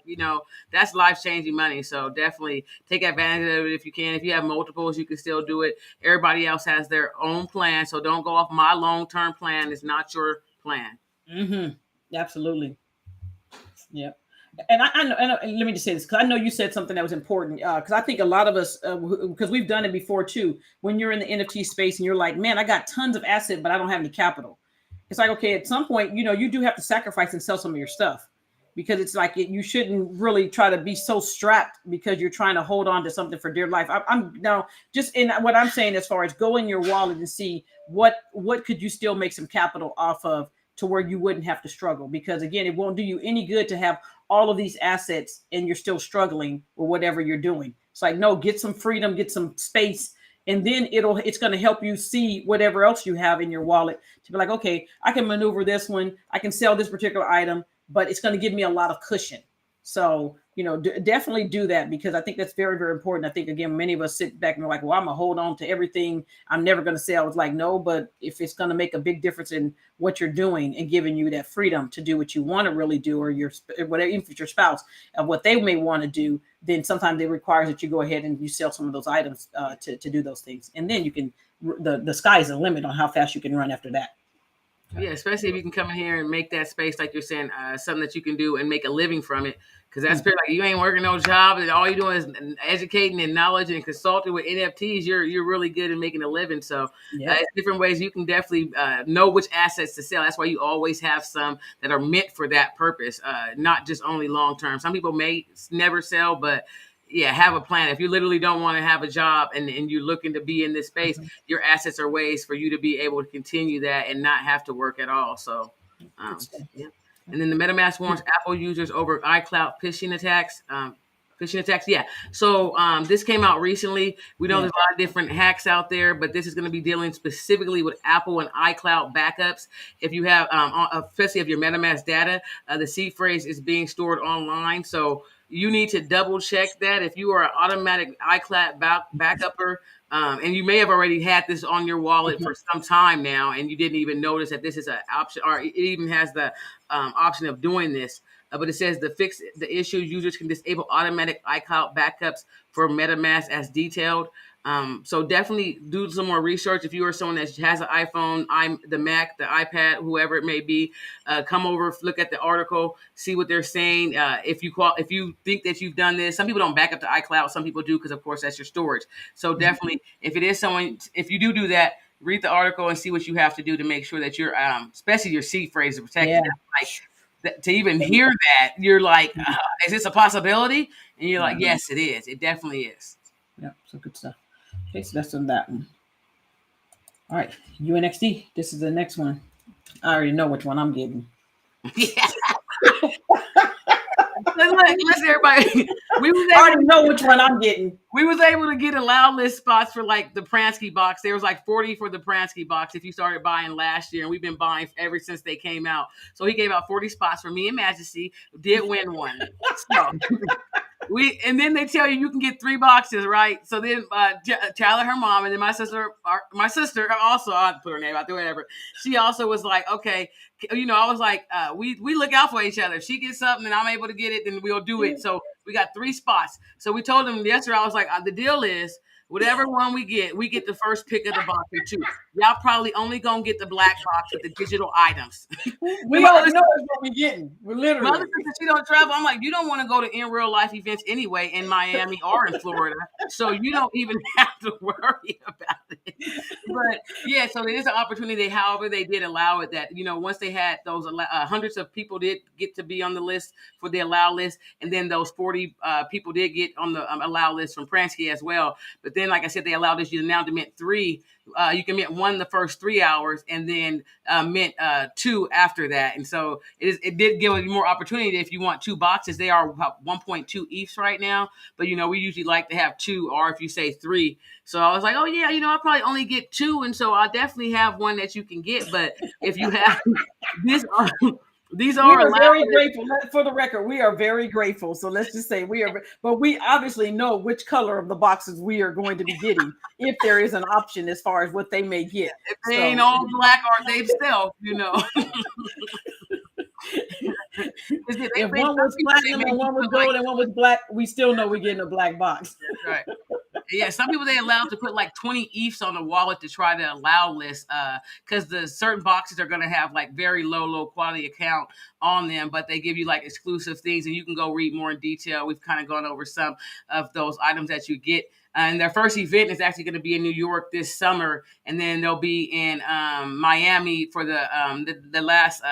that's life-changing money. So definitely take advantage of it if you can. If you have multiples, you can still do it. Everybody else has their own plan, so don't go off my long-term plan. It's not your plan. Mm-hmm. Absolutely. Yep. And I know, and let me just say this, because I know you said something that was important, because I think a lot of us, because we've done it before too, when you're in the NFT space and you're like, man, I got tons of asset, but I don't have any capital. It's like, okay, at some point, you do have to sacrifice and sell some of your stuff, because it's like you shouldn't really try to be so strapped because you're trying to hold on to something for dear life. I'm now just in what I'm saying as far as go in your wallet and see what could you still make some capital off of, to where you wouldn't have to struggle, because again, it won't do you any good to have all of these assets and you're still struggling with whatever you're doing. It's like, no, get some freedom, get some space, and then it's going to help you see whatever else you have in your wallet to be like, okay, I can maneuver this one, I can sell this particular item, but it's going to give me a lot of cushion. So, definitely do that, because I think that's very, very important. I think, again, many of us sit back and we're like, well, I'm going to hold on to everything. I'm never going to sell. It's like, no, but if it's going to make a big difference in what you're doing and giving you that freedom to do what you want to really do, or whatever, even if it's your spouse, of what they may want to do, then sometimes it requires that you go ahead and you sell some of those items to do those things. And then you can, the sky's the limit on how fast you can run after that. Yeah, especially if you can come in here and make that space, like you're saying, something that you can do and make a living from it. Because that's pretty, like, you ain't working no job and all you're doing is educating and knowledge and consulting with NFTs. You're really good at making a living. So it's different ways you can definitely know which assets to sell. That's why you always have some that are meant for that purpose, not just only long term. Some people may never sell, but have a plan. If you literally don't want to have a job and you're looking to be in this space, your assets are ways for you to be able to continue that and not have to work at all. So, And then the MetaMask warns Apple users over iCloud phishing attacks. So this came out recently. We know there's a lot of different hacks out there, but this is going to be dealing specifically with Apple and iCloud backups. If you have, especially if your MetaMask data, the seed phrase is being stored online. So you need to double check that. If you are an automatic iCloud backupper, and you may have already had this on your wallet for some time now, and you didn't even notice that this is an option, or it even has the option of doing this. But it says to fix the issue, users can disable automatic iCloud backups for MetaMask as detailed. So definitely do some more research. If you are someone that has an iPhone, the Mac, the iPad, whoever it may be, come over, look at the article, see what they're saying. If you think that you've done this, some people don't back up to iCloud. Some people do, because of course that's your storage. So definitely, if it is someone, if you do that, read the article and see what you have to do to make sure that you're, especially your seed phrase, is protected. to even hear that, you're like, is this a possibility? And you're like, yes, it is. It definitely is. Yeah, so good stuff. Okay, so that's on that one. All right, UNXT. This is the next one. I already know which one I'm getting. Yeah. Listen, everybody. I already know which one I'm getting. We was able to get allow list spots for like the Pransky box. There was like 40 for the Pransky box if you started buying last year, and we've been buying ever since they came out. So he gave out 40 spots for me and Majesty. Did win one. So and then they tell you can get 3 boxes, right? So then Tyler, her mom, and then my sister also, I'll put her name out there, whatever. She also was like, okay, I was like, we look out for each other. If she gets something and I'm able to get it, then we'll do it. So we got 3 spots. So we told them yesterday, I was like, the deal is whatever one we get the first pick of the box or 2. Y'all probably only gonna get the black box with the digital items. We already know what we're getting. We're literally. Mother says she don't travel. I'm like, you don't want to go to in real life events anyway in Miami or in Florida, so you don't even have to worry about it. But yeah, so there is an opportunity. However, they did allow it that once they had those hundreds of people did get to be on the list for the allow list, and then those 40 people did get on the allow list from Pransky as well. But then, like I said, they allowed us now to mint 3. You can mint 1 the first 3 hours, and then mint 2 after that. And so it did give you more opportunity if you want 2 boxes. They are 1.2 ETH right now, but we usually like to have 2, or if you say 3. So I was like, oh yeah, I'll probably only get 2, and so I definitely have one that you can get. But if you have these are we are very grateful. For the record, we are very grateful. So let's just say we are, but we obviously know which color of the boxes we are going to be getting if there is an option as far as what they may get. If they ain't all black or they stealth, If one was platinum and one was gold and one was black, we still know we're getting a black box. That's right. Yeah, some people they allowed to put like 20 ETHs on the wallet to try to allow list because the certain boxes are going to have like very low quality account on them, but they give you like exclusive things, and you can go read more in detail. We've kind of gone over some of those items that you get. And their first event is actually going to be in New York this summer, and then they'll be in Miami for the last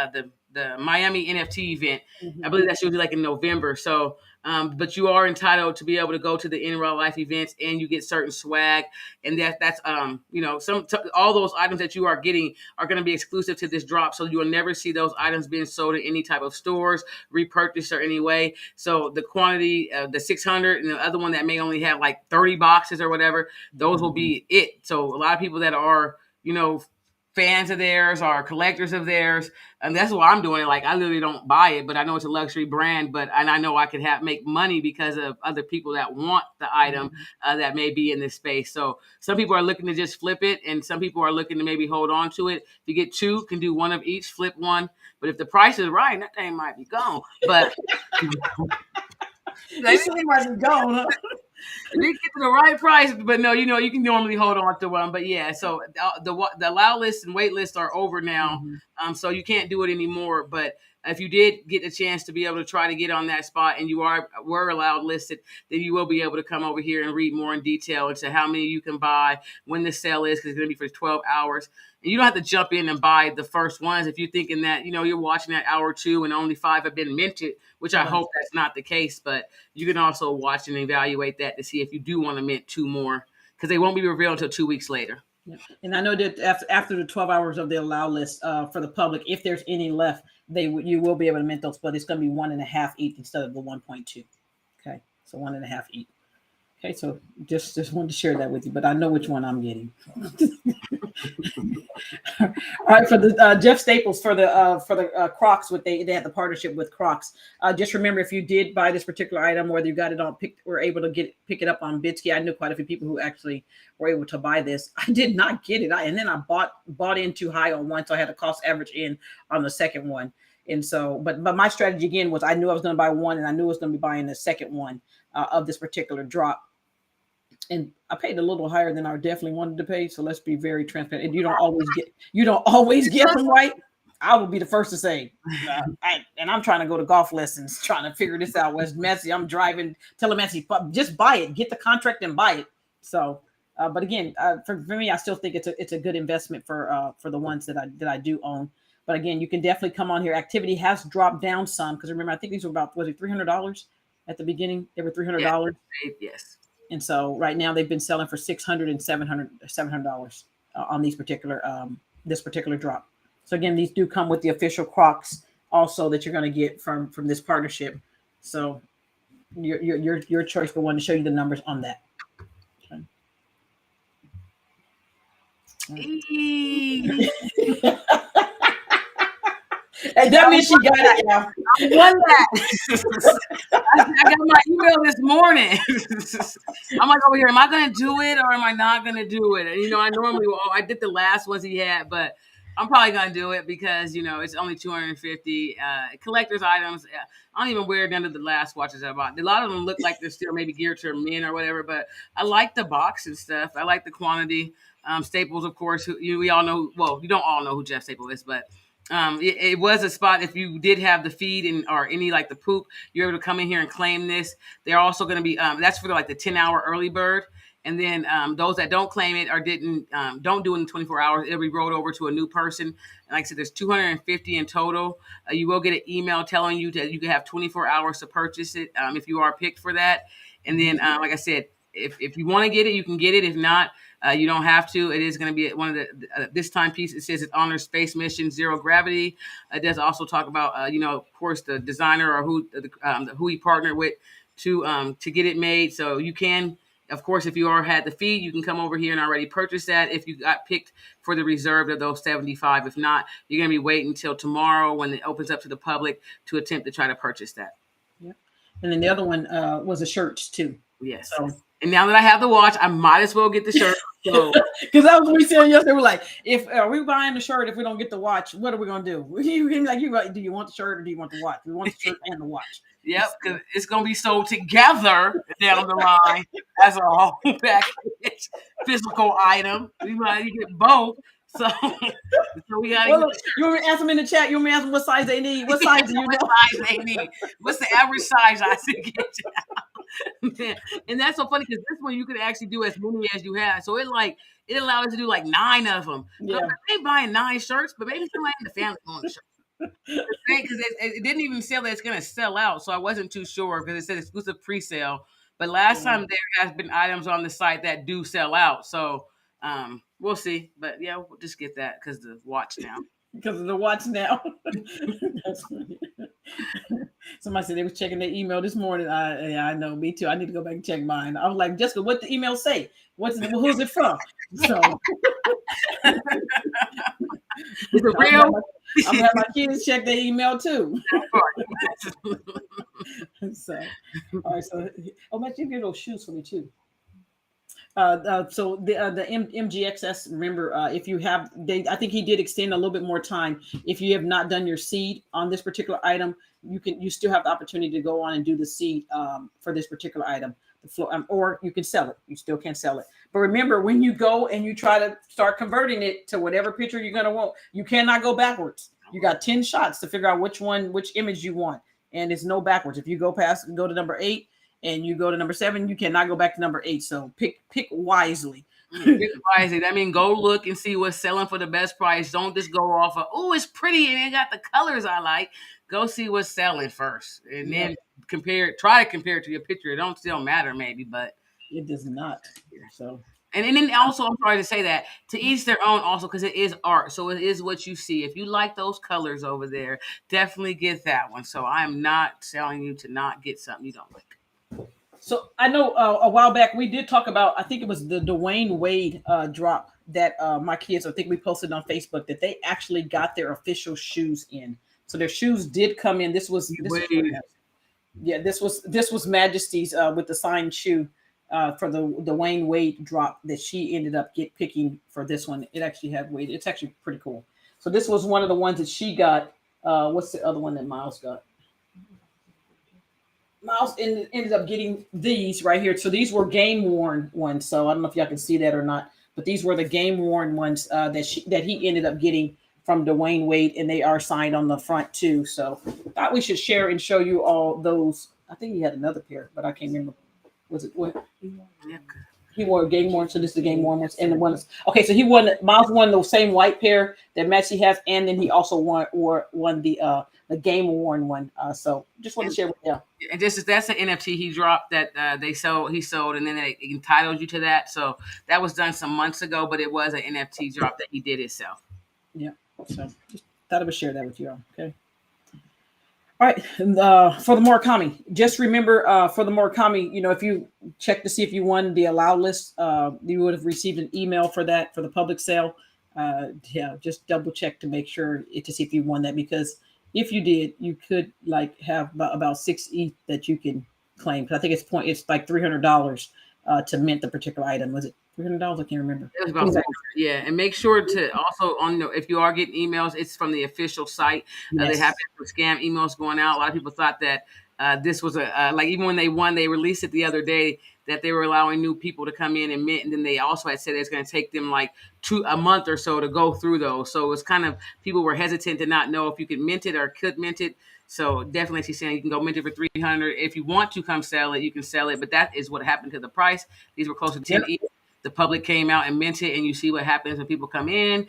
the Miami NFT event. I believe that's usually like in November. So, but you are entitled to be able to go to the in real life events, and you get certain swag, and that's all those items that you are getting are going to be exclusive to this drop. So you will never see those items being sold in any type of stores, repurchased or any way. So the quantity, the 600 and the other one that may only have like 30 boxes or whatever, those will be it. So a lot of people that are, fans of theirs or collectors of theirs, and that's why I'm doing it. Like I literally don't buy it, but I know it's a luxury brand, and I know I could make money because of other people that want the item that may be in this space. So some people are looking to just flip it, and some people are looking to maybe hold on to it. If you get 2, can do 1 of each, flip 1. But if the price is right, that thing might be gone. But they might be gone, huh? They get to the right price, but no, you can normally hold on to one. But yeah, so the allow list and wait lists are over now, so you can't do it anymore. But if you did get a chance to be able to try to get on that spot and you were allowed listed, then you will be able to come over here and read more in detail into how many you can buy, when the sale is, because it's going to be for 12 hours. And you don't have to jump in and buy the first ones if you're thinking that, you're watching that hour or 2 and only 5 have been minted, which I hope that's not the case. But you can also watch and evaluate that to see if you do want to mint 2 more, because they won't be revealed until 2 weeks later. Yeah. And I know that after the 12 hours of the allow list for the public, if there's any left, you will be able to mint those, but it's going to be 1.5 ETH instead of the 1.2. Okay, so 1.5 ETH. Okay, so just wanted to share that with you, but I know which one I'm getting. All right, for the Jeff Staples for the Crocs, they had the partnership with Crocs. Just remember, if you did buy this particular item, whether you got it on were able to pick it up on Bitsky. I knew quite a few people who actually were able to buy this. I did not get it, and then I bought in too high on one, so I had to cost average in on the second one. And so, but my strategy again was I knew I was going to buy one, and I knew I was going to be buying the second one of this particular drop. And I paid a little higher than I definitely wanted to pay. So let's be very transparent. And you don't always get them right. I will be the first to say, and I'm trying to go to golf lessons, trying to figure this out. Where's Messi? I'm driving, telling Messi, just buy it, get the contract and buy it. So, but again, for me, I still think it's a good investment for the ones that I do own. But again, you can definitely come on here. Activity has dropped down some because remember, I think these were about, was it $300 at the beginning? They were $300. Yes. And so right now they've been selling for $600 and $700 on these particular this particular drop. So again, these do come with the official Crocs also that you're going to get from this partnership. So your choice for one to show you the numbers on that. Okay. Hey, that means she got it now. I won that. I got my email this morning. I'm like over here, am I going to do it or am I not going to do it? And, you know, I did the last ones he had, but I'm probably going to do it because, you know, it's only 250 collector's items. I don't even wear none of the last watches I bought. A lot of them look like they're still maybe geared to men or whatever, but I like the box and stuff. I like the quantity. Staples, of course, we all know, well, you don't all know who Jeff Staples is, but it was a spot if you did have the feed or any like the poop, you're able to come in here and claim this. They're also going to be that's for like the 10-hour early bird, and then those that don't claim it or don't do it in 24 hours, it'll be rolled over to a new person. And like I said, there's 250 in total. You will get an email telling you that you can have 24 hours to purchase it if you are picked for that. And then like I said, if you want to get it, you can get it. If not, you don't have to. It is going to be one of the this timepiece. It says it honors space mission zero gravity. It does also talk about you know, of course, the designer or who he partnered with to get it made. So you can, of course, if you had the feed, you can come over here and already purchase that. If you got picked for the reserve of those 75, if not, you're going to be waiting until tomorrow when it opens up to the public to attempt to try to purchase that. Yep. And then the other one was the shirts too. Yes. So. And now that I have the watch, I might as well get the shirt. So, because that was what we said yesterday. We're like, if are we buying the shirt if we don't get the watch? What are we gonna do? Do you want the shirt or do you want the watch? We want the shirt and the watch. Yep, because it's gonna be sold together down the line as a whole package physical item. We might get both. So we gotta. Well, you want me to ask them in the chat? You want me to ask them what size they need? What size do you know? What size they need? What's the average size I should get? And that's so funny because this one you could actually do as many as you have. So it allows you to do like 9 of them. Yeah. So they buying 9 shirts, but maybe somebody in the family owns a shirt. Because it didn't even sell that it's going to sell out. So I wasn't too sure because it said exclusive pre-sale. But last time there has been items on the site that do sell out. So we'll see. But yeah, we'll just get that because the watch now. Because of the watch now. That's funny. Somebody said they was checking their email this morning. I know, me too. I need to go back and check mine. I was like, Jessica, what the email say? Who's it from? So is it real? I'm gonna have my kids check their email too. So all right, so Matt, you get those shoes for me too. So the MGXS, remember, if you have, I think he did extend a little bit more time. If you have not done your seed on this particular item, you still have the opportunity to go on and do the seed for this particular item, or you can sell it. You still can sell it. But remember, when you go and you try to start converting it to whatever picture you're going to want, you cannot go backwards. You got 10 shots to figure out which image you want. And it's no backwards. If you go to number 8, and you go to number 7, you cannot go back to number 8. So pick wisely. Pick wisely. I mean, go look and see what's selling for the best price. Don't just go off of, oh, it's pretty and it got the colors I like. Go see what's selling first, and then try to compare it to your picture. It don't still matter, maybe, but it does not. So. And then also, I'm sorry to say that, to each their own also, because it is art. So it is what you see. If you like those colors over there, definitely get that one. So I'm not telling you to not get something you don't like. So I know a while back we did talk about, I think it was the Dwayne Wade drop that my kids, I think we posted on Facebook, that they actually got their official shoes in. So their shoes did come in. This was Majesty's with the signed shoe for the Dwayne Wade drop that she ended up picking for this one. It actually had Wade. It's actually pretty cool. So this was one of the ones that she got. What's the other one that Miles got? Miles ended up getting these right here. So these were game worn ones. So I don't know if y'all can see that or not, but these were the game worn ones that he ended up getting from Dwayne Wade, and they are signed on the front too. So thought we should share and show you all those. I think he had another pair, but I can't remember. Was it what? Yeah, He wore game worn, so this is the game worn ones. And the one okay, so he won. Miles won the same white pair that Maxie has, and then he also won the game worn one. So just want to share with you. And that's an NFT he dropped that he sold, and then they entitled you to that. So that was done some months ago, but it was an NFT drop that he did himself. Yeah. So just thought I would share that with you all. Okay. All right, for the Murakami, just remember for the Murakami, if you check to see if you won the allow list, you would have received an email for that for the public sale. Just double check to make sure to see if you won that, because if you did, you could have about 6 ETH that you can claim. Because I think it's like $300 to mint the particular item. Was it $300? I can't remember. It was about yeah, and make sure to also if you are getting emails, it's from the official site. Yes. They have scam emails going out. A lot of people thought that this was even when they won, they released it the other day that they were allowing new people to come in and mint, and then they also had said it's going to take them a month or so to go through those. So it's kind of people were hesitant to not know if you could mint it or could mint it. So definitely, she's saying you can go mint it for $300. If you want to come sell it, you can sell it. But that is what happened to the price. These were close to 10 ETH. The public came out and minted, and you see what happens when people come in,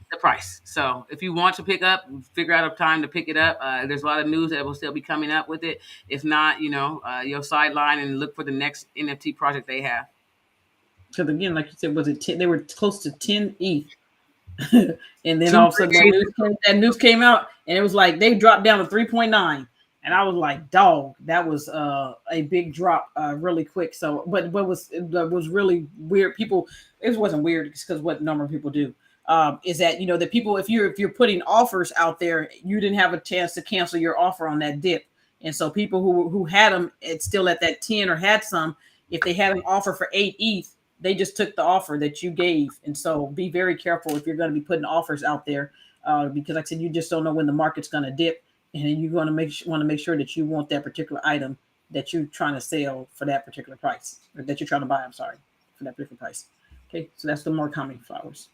the price. So if you want to pick up, figure out a time to pick it up. There's a lot of news that will still be coming up with it. If not, you'll sideline and look for the next NFT project they have. Because again, like you said, was it 10? They were close to 10 ETH. And then all of a sudden that news came out, and it was like they dropped down to 3.9. And I was like, dog, that was a big drop really quick. So, but was really weird. It wasn't weird because what normal people do is that, the people, if you're putting offers out there, you didn't have a chance to cancel your offer on that dip. And so people who had them, it's still at that 10 or had some, if they had an offer for 8 ETH, they just took the offer that you gave. And so be very careful if you're going to be putting offers out there because like I said, you just don't know when the market's going to dip. And you're going to want to make sure that you want that particular item that you're trying to sell for that particular price, or that you're trying to buy. I'm sorry, for that particular price. Okay, so that's the Murakami flowers.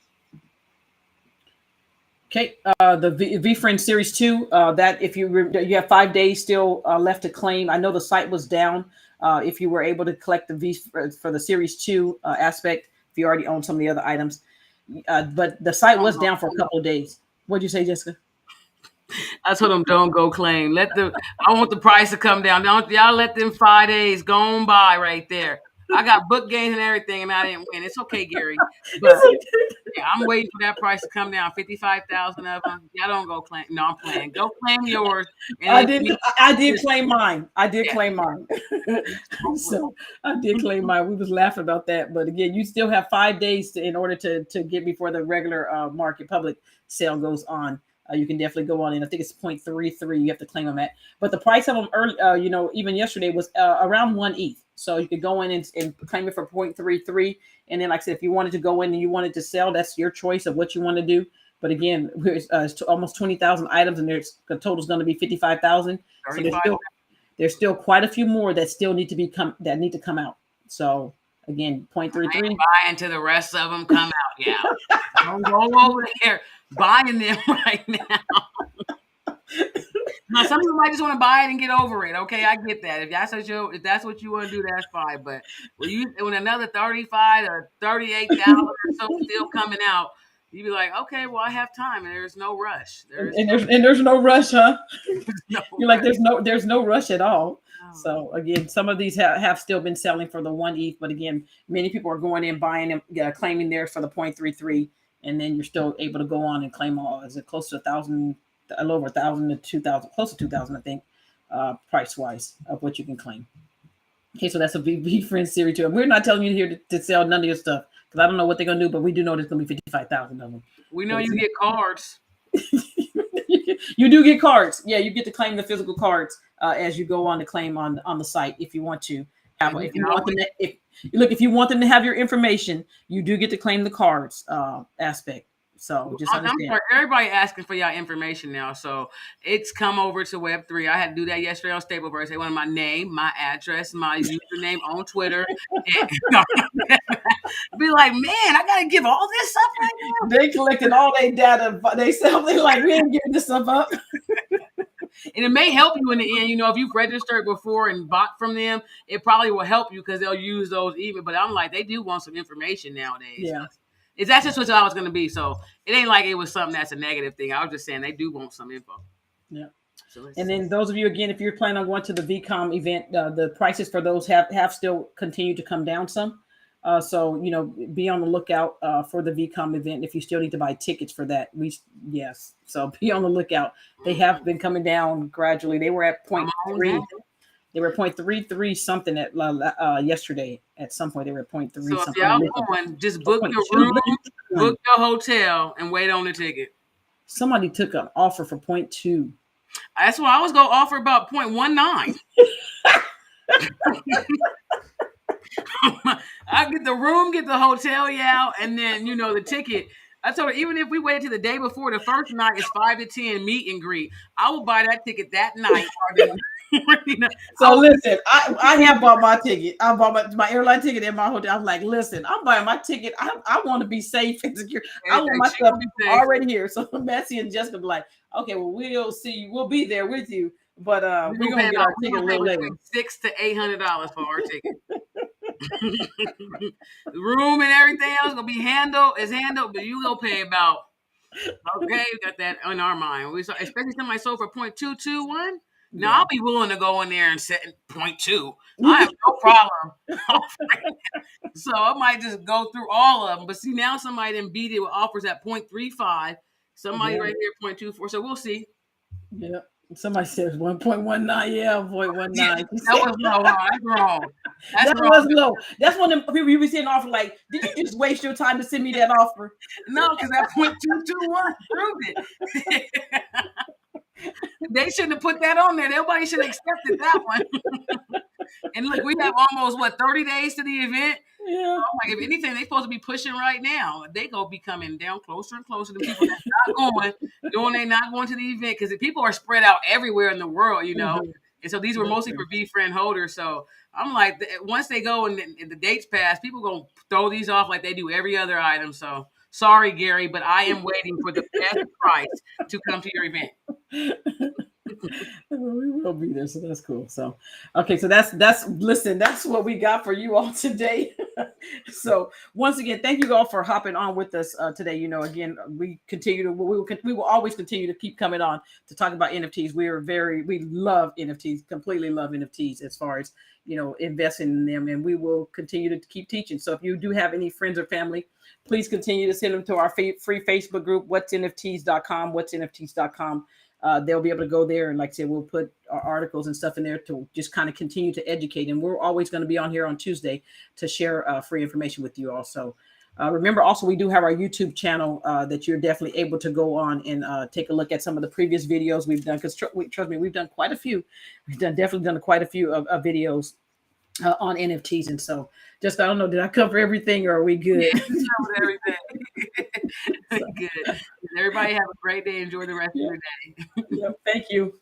Okay, the VFriend Series 2. That if you have 5 days still left to claim. I know the site was down. If you were able to collect the V for the Series 2 aspect, if you already own some of the other items, but the site was down for a couple of days. What'd you say, Jessica? I told them don't go claim. I want the price to come down. Don't y'all let them 5 days go on by right there. I got book gains and everything, and I didn't win. It's okay, Gary. But yeah, I'm waiting for that price to come down. 55,000 of them. Y'all don't go claim. No, I'm playing. Go claim yours. And I did claim mine. I did claim mine. So I did claim mine. We was laughing about that, but again, you still have 5 days in order to get before the regular market public sale goes on. You can definitely go on in. I think it's 0.33. You have to claim them at. But the price of them early, even yesterday was around 1 ETH. So you could go in and claim it for 0.33. And then, like I said, if you wanted to go in and you wanted to sell, that's your choice of what you want to do. But again, it's almost 20,000 items, and the total is going to be 55,000. So there's still quite a few more that still need to come out. So again, 0.33. Buying to the rest of them come out. Yeah, don't go over there buying them right now. Now, some people might just want to buy it and get over it. Okay, I get that. If that's what you want to do, that's fine. But when another 35 or 38,000 or so still coming out, you'd be like, okay, well, I have time, and there's no rush. There's no rush, huh? You're like, there's no rush at all. Oh. So again, some of these have still been selling for the 1 ETH, but again, many people are going in, buying them, claiming theirs for the 0.33, and then you're still able to go on and claim all. Is it close to 1,000? A little over 1,000 to 2,000, close to 2,000, I think, price wise of what you can claim. Okay, so that's a VFriend Series 2. And we're not telling you here to sell none of your stuff because I don't know what they're gonna do, but we do know there's gonna be 55,000 of them. We know you get cards. You do get cards. Yeah, you get to claim the physical cards as you go on to claim on the site if you want to. If you want them to have your information, you do get to claim the cards aspect. So just understand. Everybody asking for y'all information now. So it's come over to Web3. I had to do that yesterday on Stableverse. They wanted my name, my address, my username on Twitter. Be like, man, I gotta give all this up right now. They collected all their data. They like, we ain't giving this stuff up. And it may help you in the end. If you've registered before and bought from them, it probably will help you because they'll use those even. But I'm like, they do want some information nowadays. Yeah. That's just what I was going to be. So it ain't like it was something that's a negative thing. I was just saying they do want some info. Yeah. So and then those of you, again, if you're planning on going to the VCOM event, the prices for those have still continued to come down some. So, be on the lookout for the VCOM event if you still need to buy tickets for that. So be on the lookout. They have been coming down gradually. They were at 0.3. They were 0.33 something at yesterday. At some point, they were at 0.3. So something. if y'all going, just book your room, book your hotel, and wait on the ticket. Somebody took an offer for 0.2. That's why I was going to offer about 0.19. I get the room, get the hotel, and then the ticket. I told her even if we waited till the day before, the first night is 5 to 10 meet and greet. I will buy that ticket that night. So listen, I have bought my ticket. I bought my airline ticket in my hotel. I was like, listen, I'm buying my ticket. I want to be safe and secure. I want my stuff already here. So Messi and Jessica be like, okay, well, we'll see you. We'll be there with you. But we're gonna get our ticket a little later. $600 to $800 for our ticket. The room and everything else gonna be handled, but you gonna pay about. Okay, we got that on our mind. Especially somebody sold for 0.221. Now I'll be willing to go in there and set 0.2. I have no problem. So I might just go through all of them. But see, now somebody then beat it with offers at 0.35. Somebody right here 0.24. So we'll see. Yeah. Somebody says 1.19. Yeah, 0.19. That was low. That's wrong. That was low. That's one of the people you be seeing offer like, did you just waste your time to send me that offer? No, because that 0.221 proved it. They shouldn't have put that on there. Nobody should have accepted that one. And look, we have almost 30 days to the event. Yeah. So I'm like, if anything, they're supposed to be pushing right now. They gonna be coming down closer and closer to people that's not going to the event because the people are spread out everywhere in the world, And so these were mostly for VFriend holders. So I'm like, once they go and the dates pass, people gonna throw these off like they do every other item. So sorry, Gary, but I am waiting for the best price to come to your event. We will be there, so that's cool. So okay, so that's what we got for you all today. So once again, thank you all for hopping on with us today. Again, we will always continue to keep coming on to talk about NFTs. We love NFTs, completely love NFTs as far as investing in them, and we will continue to keep teaching. So if you do have any friends or family, please continue to send them to our free Facebook group, whatsnfts.com. They'll be able to go there. And like I said, we'll put our articles and stuff in there to just kind of continue to educate. And we're always going to be on here on Tuesday to share free information with you also. Remember, also, we do have our YouTube channel that you're definitely able to go on and take a look at some of the previous videos we've done. Because trust me, we've done quite a few. We've definitely done quite a few of videos on NFTs. And so just, I don't know, did I cover everything or are we good? Yeah, you covered everything. Good. Everybody have a great day. Enjoy the rest of your day. Yep, thank you.